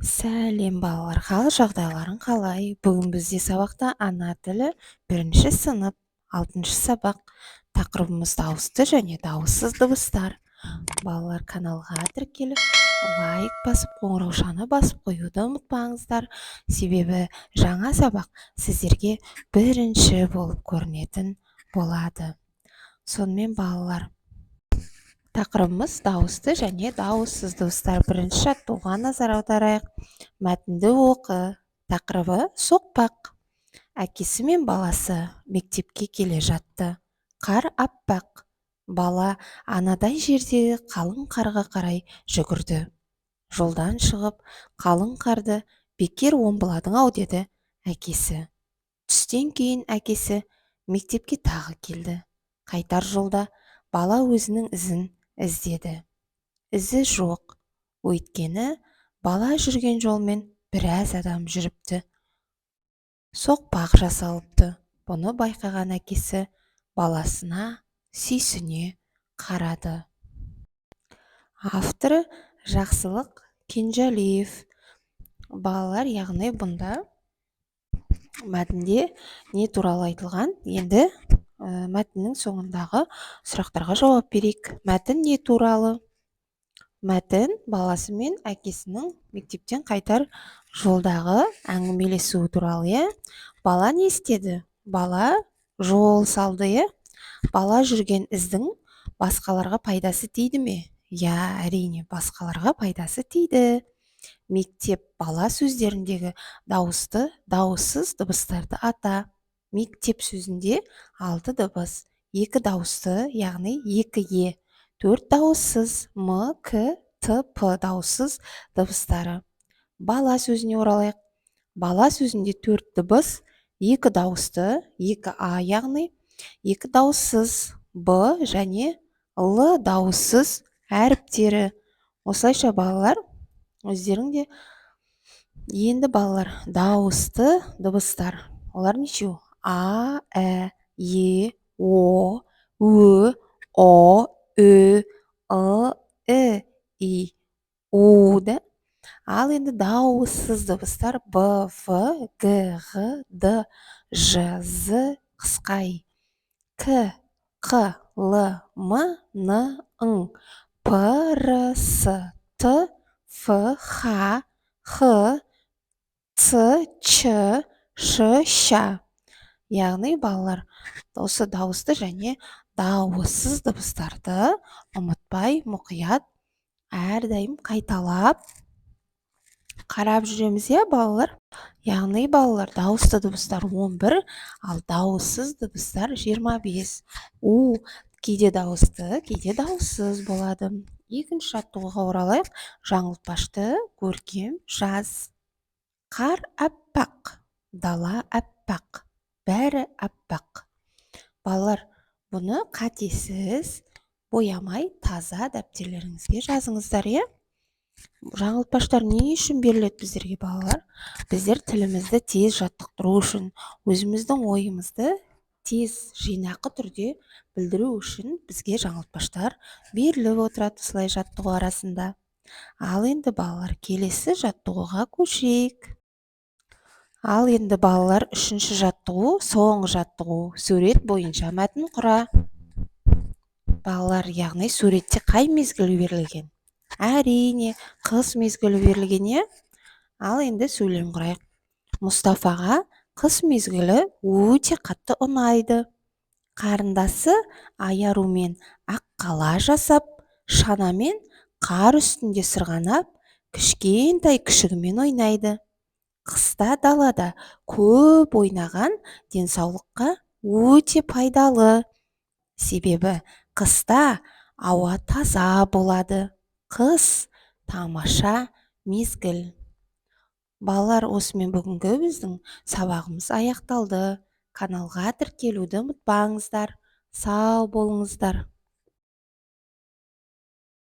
Сәлем балалар, қал жағдайларың қалай? Бүгін бізде сабақта ана тілі бірінші сынып, 6-шы сабақ. Тақырыбымыз дауысты және дауыссыз дыбыстар. Балалар, каналға тіркеліп, лайк басып, қоңыраушаны басып қоюды ұмытпаңыздар. Себебі жаңа сабақ сіздерге бірінші болып көрінетін болады. Сонымен балалар, тақырыбымыз дауысты және дауыссыз дыбыстар. Бірінші жаттығуға назар аударайық. Мәтінді оқы. Тақырыбы соқпақ. Әкесі мен баласы мектепке келе жатты. Қар аппақ. Бала анадай жердегі қалың қарға қарай жүгірді. Жолдан шығып, қалың қарды бекер омбыладың ау деді әкесі. Түстен кейін әкесі мектепке тағы келді. Қайтар жолда бала өзінің ізін іздеді. Ізі жоқ. Өйткені бала жүрген жолмен біраз адам жүріпті. Соқпақ жасалыпты. Бұны байқаған әкесі баласына сүйсіне қарады. Авторы Жақсылық Кенжалиев. Балалар, яғни бұнда мәтінде не туралы айтылған? Енді мәтіннің соңындағы сұрақтарға жауап берейік. Мәтін не туралы? Мәтін баласы мен әкесінің мектептен қайтар жолдағы әңгімелесуі туралы. Бала не істеді? Бала жол салды. Бала жүрген іздің басқаларға пайдасы тиді ме? Әрине, басқаларға пайдасы тиді. Мектеп бала сөздеріндегі дауысты, дауыссыз дыбыстарды ата. Мектеп сөзінде 6 дыбыс, 2 дауысты, яғни 2 е, 4 дауыссыз, м, к, т, п дауыссыз дыбыстары. Бала сөзіне оралайық. Бала сөзінде 4 дыбыс, 2 дауысты, 2 а, яғни 2 дауыссыз, б және л дауыссыз әріптері. Осылайша балалар, өздеріңде енді балалар, дауысты дыбыстар. Олар нешеу? А, е, о, ө, о, ү, и, у да. Ал енді дауыссыз дыбыстар б, в, г, ғ, д, ж, з, қысқа и, к, қ, л, м, н, ң, п, р, с, т, ф, х, х, ц, ч, ш, щ. Яғни балалар, осы дауысты және дауыссыз дыбыстарды ұмытпай, мұқият, әрдайым қайталап қарап жүреміз, балалар. Яғни балалар, дауысты дыбыстар 11, ал дауыссыз дыбыстар 25. У кейде дауысты, кейде дауыссыз болады. Екінші жаттығуға оралайық. Жаңылтпашты көркем жаз. Қар аппақ, дала аппақ, бәрі аппақ. Балалар, бұны қатесіз, боямай, таза дәптерлеріңізге жазыңыздар. Жаңылтпаштар не үшін беріледі біздерге, балалар? Біздер тілімізді тез жаттықтыру үшін, өзіміздің ойымызды тез жинақы түрде білдіру үшін бізге жаңылтпаштар беріліп отырады осылай жаттығу арасында. Ал енді балалар, келесі жаттығуға көшейік. Ал енді балалар, үшінші жаттығу, соңғы жаттығу, сурет бойынша мәтін құра. Балалар, яғни суретте қай мезгіл берілген? Әрине, қыс мезгілі берілген. Ал енді сөйлем құрайық. Мұстафаға қыс мезгілі өте қатты ұнайды. Қарындасы аярумен ақ қала жасап, шанамен қар үстінде сырғанап, кішкентай күшігімен ойнайды. Қыста далада көп ойнаған денсаулыққа өте пайдалы. Себебі қыста ауа таза болады. Қыс тамаша мезгіл. Балалар, осымен бүгінгі біздің сабағымыз аяқталды. Каналға тіркелуді ұмытпаңыздар. Сау болыңыздар.